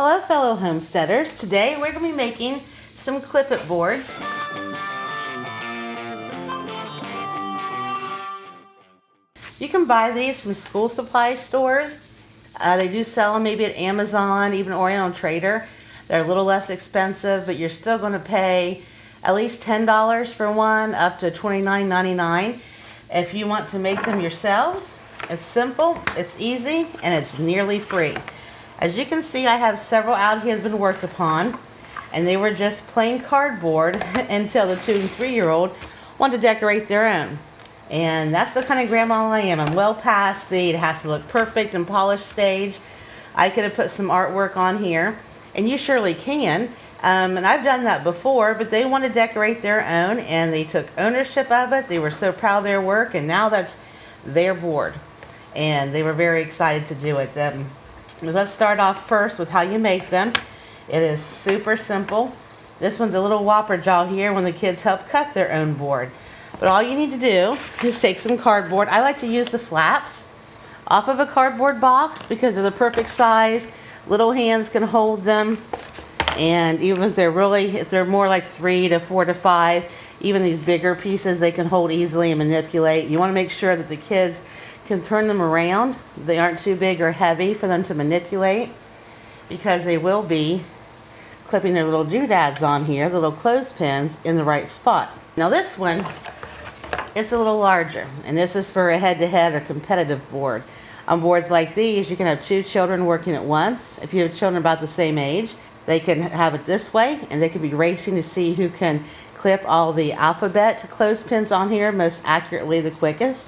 Hello fellow homesteaders. Today we're going to be making some clip-it boards. You can buy these from school supply stores. They do sell them maybe at Amazon, even Oriental Trader. They're a little less expensive, but you're still going to pay at least $10 for one, up to $29.99. If you want to make them yourselves, it's simple, it's easy, and it's nearly free. As you can see, I have several out here that have been worked upon, and they were just plain cardboard until the 2- and 3-year-old wanted to decorate their own. And that's the kind of grandma I am. I'm well past the it has to look perfect and polished stage. I could have put some artwork on here, and you surely can. And I've done that before, but they want to decorate their own, and they took ownership of it. They were so proud of their work, and now that's their board. And they were very excited to do it. Let's start off first with how you make them. It is super simple. This one's a little whopper jaw here when the kids help cut their own board. But all you need to do is take some cardboard. I like to use the flaps off of a cardboard box because they're the perfect size. Little hands can hold them. And even if they're more like 3 to 4 to 5, even these bigger pieces they can hold easily and manipulate. You want to make sure that the kids can turn them around. They aren't too big or heavy for them to manipulate, because they will be clipping their little doodads on here, the little clothespins, in the right spot. Now this one, it's a little larger, and this is for a head-to-head or competitive board. On boards like these, you can have 2 children working at once. If you have children about the same age, they can have it this way, and they can be racing to see who can clip all the alphabet clothespins on here most accurately the quickest.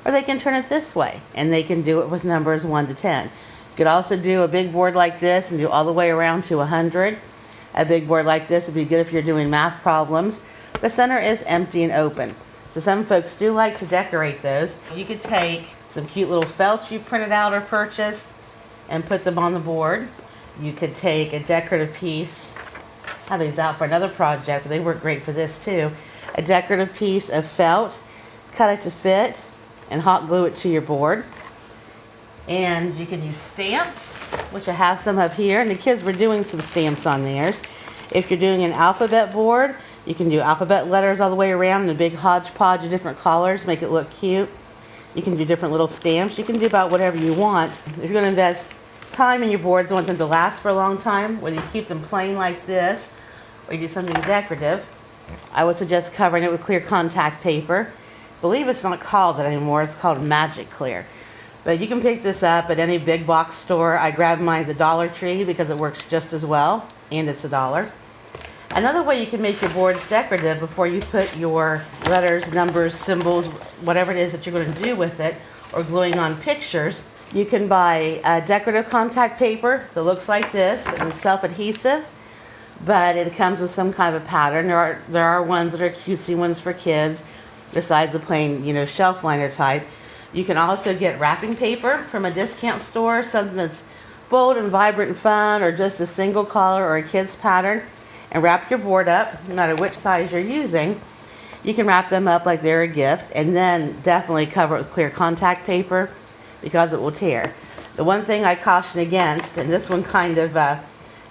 Or they can turn it this way, and they can do it with numbers 1 to 10. You could also do a big board like this and do all the way around to 100. A big board like this would be good if you're doing math problems. The center is empty and open. So some folks do like to decorate those. You could take some cute little felt you printed out or purchased and put them on the board. You could take a decorative piece. I have these out for another project, but they work great for this too. A decorative piece of felt, cut it to fit, and hot glue it to your board. And you can use stamps, which I have some up here, and the kids were doing some stamps on theirs. If you're doing an alphabet board, you can do alphabet letters all the way around in a big hodgepodge of different colors, make it look cute. You can do different little stamps. You can do about whatever you want. If you're going to invest time in your boards, want them to last for a long time, whether you keep them plain like this or you do something decorative, I would suggest covering it with clear contact paper. I believe it's not called that anymore. It's called Magic Clear. But you can pick this up at any big box store. I grabbed mine at the Dollar Tree because it works just as well, and it's $1. Another way you can make your boards decorative before you put your letters, numbers, symbols, whatever it is that you're going to do with it, or gluing on pictures, you can buy decorative contact paper that looks like this, and it's self-adhesive, but it comes with some kind of a pattern. There are ones that are cutesy ones for kids, besides the plain, shelf liner type. You can also get wrapping paper from a discount store, something that's bold and vibrant and fun, or just a single color or a kid's pattern, and wrap your board up, no matter which size you're using. You can wrap them up like they're a gift, and then definitely cover it with clear contact paper because it will tear. The one thing I caution against, and this one kind of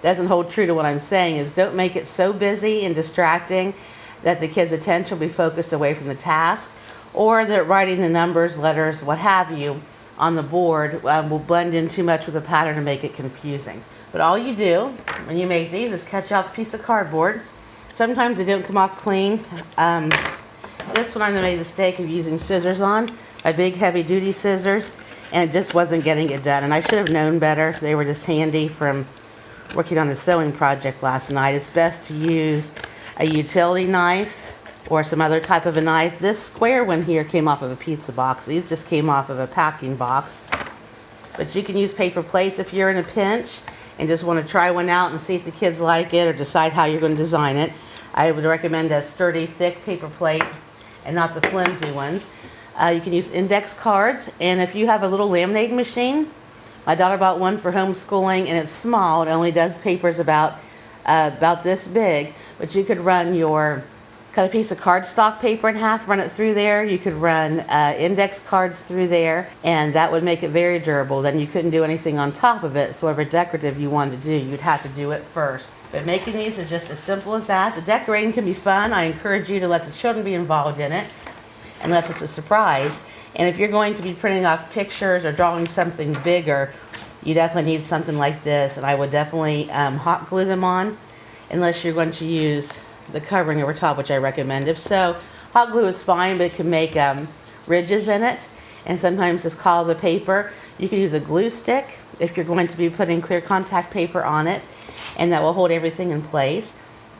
doesn't hold true to what I'm saying, is don't make it so busy and distracting that the kids' attention will be focused away from the task, or that writing the numbers, letters, what have you, on the board will blend in too much with the pattern and make it confusing. But all you do when you make these is cut off a piece of cardboard. Sometimes they don't come off clean. This one I made the mistake of using scissors on, my big heavy duty scissors, and it just wasn't getting it done. And I should have known better. They were just handy from working on a sewing project last night. It's best to use a utility knife or some other type of a knife. This square one here came off of a pizza box. These just came off of a packing box. But you can use paper plates if you're in a pinch and just want to try one out and see if the kids like it or decide how you're going to design it. I would recommend a sturdy, thick paper plate and not the flimsy ones. You can use index cards, and if you have a little laminating machine, my daughter bought one for homeschooling, and it's small. It only does papers about this big, but you could run your Cut a piece of cardstock paper in half, run it through there. You could run index cards through there, and that would make it very durable. Then you couldn't do anything on top of it, so whatever decorative you wanted to do, you'd have to do it first. But making these is just as simple as that. The decorating can be fun. I encourage you to let the children be involved in it, unless it's a surprise. And if you're going to be printing off pictures or drawing something bigger, you definitely need something like this, and I would definitely hot glue them on, unless you're going to use the covering over top, which I recommend. If so, hot glue is fine, but it can make ridges in it, and sometimes just call the paper. You can use a glue stick if you're going to be putting clear contact paper on it, and that will hold everything in place.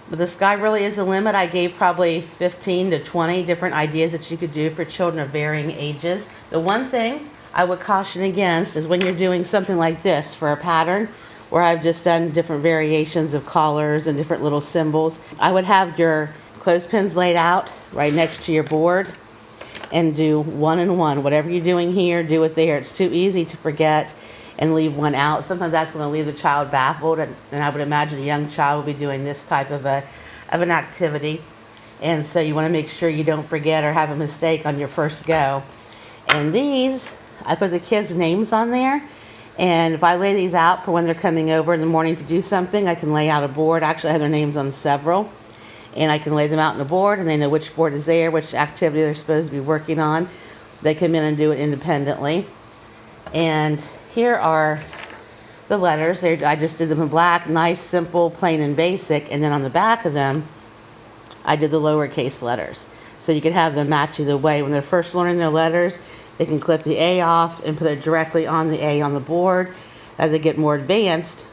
But the sky really is the limit. I gave probably 15 to 20 different ideas that you could do for children of varying ages. The one thing I would caution against is when you're doing something like this for a pattern, where I've just done different variations of collars and different little symbols. I would have your clothespins laid out right next to your board and do one and one. Whatever you're doing here, do it there. It's too easy to forget and leave one out. Sometimes that's going to leave the child baffled, and I would imagine a young child will be doing this type of an activity. And so you want to make sure you don't forget or have a mistake on your first go. And these, I put the kids' names on there. And if I lay these out for when they're coming over in the morning to do something, I can lay out a board. Actually, I have their names on several. And I can lay them out on the board, and they know which board is there, which activity they're supposed to be working on. They come in and do it independently. And here are the letters. I just did them in black, nice, simple, plain, and basic. And then on the back of them, I did the lowercase letters. So you can have them match either way. When they're first learning their letters, they can clip the A off and put it directly on the A on the board. As they get more advanced,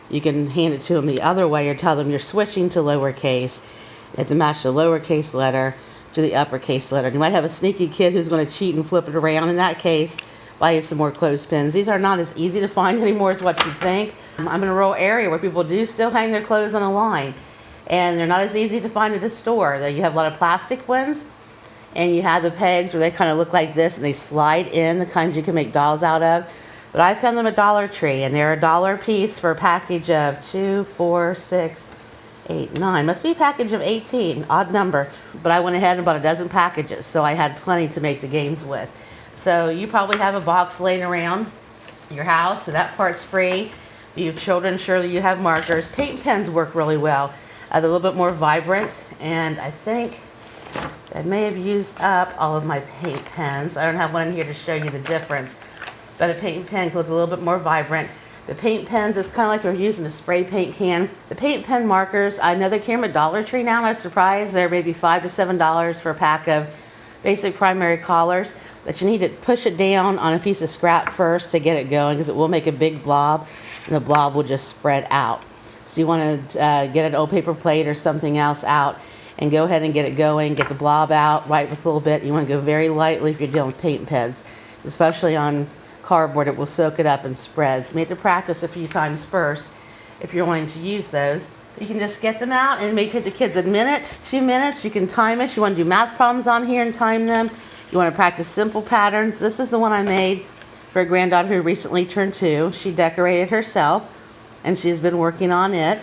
you can hand it to them the other way or tell them you're switching to lowercase. You have to match the lowercase letter to the uppercase letter. You might have a sneaky kid who's going to cheat and flip it around. In that case, buy you some more clothespins. These are not as easy to find anymore as what you'd think. I'm in a rural area where people do still hang their clothes on a line, and they're not as easy to find at a store. You have a lot of plastic ones, and you have the pegs where they kind of look like this and they slide in, the kinds you can make dolls out of. But I found them at Dollar Tree, and they're $1 a piece for a package of 2, 4, 6, 8, 9. Must be a package of 18, odd number. But I went ahead and bought a dozen packages, so I had plenty to make the games with. So you probably have a box laying around your house, so that part's free. You have children, surely you have markers. Paint pens work really well. They're a little bit more vibrant, and I think I may have used up all of my paint pens. I don't have one in here to show you the difference, but a paint pen can look a little bit more vibrant. The paint pens is kind of like you're using a spray paint can. The paint pen markers, I know they came at Dollar Tree now, and I was surprised. They're maybe $5 to $7 for a pack of basic primary colors, but you need to push it down on a piece of scrap first to get it going, because it will make a big blob, and the blob will just spread out. So you want to get an old paper plate or something else out and go ahead and get it going, get the blob out, right with a little bit. You want to go very lightly if you're dealing with paint pens, especially on cardboard. It will soak it up and spread. So you have to practice a few times first if you're wanting to use those. You can just get them out, and it may take the kids a minute, 2 minutes. You can time it. You want to do math problems on here and time them. You want to practice simple patterns. This is the one I made for a granddaughter who recently turned 2. She decorated herself, and she's been working on it.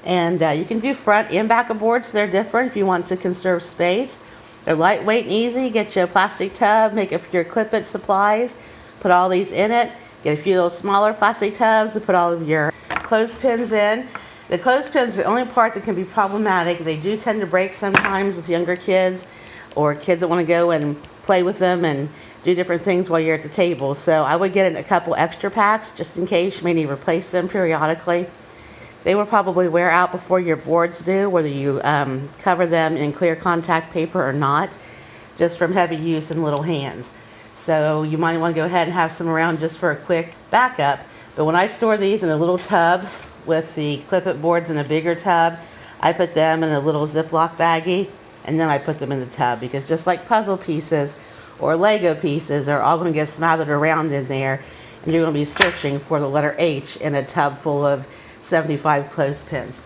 And you can do front and back of boards. They're different if you want to conserve space. They're lightweight and easy. Get you a plastic tub, make it for your clip-it supplies, put all these in it. Get a few little smaller plastic tubs to put all of your clothespins in. The clothespins are the only part that can be problematic. They do tend to break sometimes with younger kids or kids that want to go and play with them and do different things while you're at the table. So I would get a couple extra packs just in case. You may need to replace them periodically. They will probably wear out before your boards do, whether you cover them in clear contact paper or not, just from heavy use and little hands. So you might want to go ahead and have some around just for a quick backup. But when I store these in a little tub with the clip-it boards in a bigger tub, I put them in a little Ziploc baggie, and then I put them in the tub, because just like puzzle pieces or Lego pieces are all going to get smothered around in there, and you're going to be searching for the letter H in a tub full of 75 clothespins.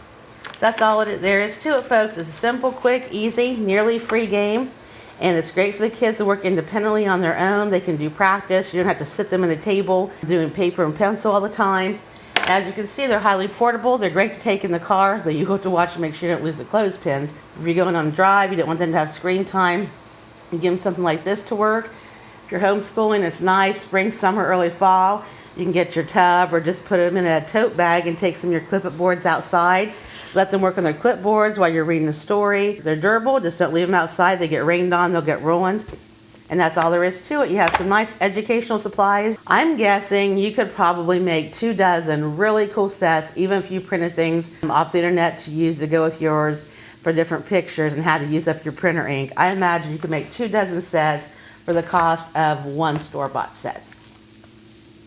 That's all there is to it, folks. It's a simple, quick, easy, nearly free game, and it's great for the kids to work independently on their own. They can do practice. You don't have to sit them at a table doing paper and pencil all the time. As you can see, they're highly portable. They're great to take in the car, though you have to watch to make sure you don't lose the clothespins. If you're going on a drive, you don't want them to have screen time, you give them something like this to work. If you're homeschooling, it's nice, spring, summer, early fall. You can get your tub or just put them in a tote bag and take some of your clipboards outside. Let them work on their clipboards while you're reading a story. They're durable, just don't leave them outside. They get rained on, they'll get ruined. And that's all there is to it. You have some nice educational supplies. I'm guessing you could probably make 24 really cool sets, even if you printed things off the internet to use to go with yours for different pictures and how to use up your printer ink. I imagine you could make 24 sets for the cost of one store-bought set.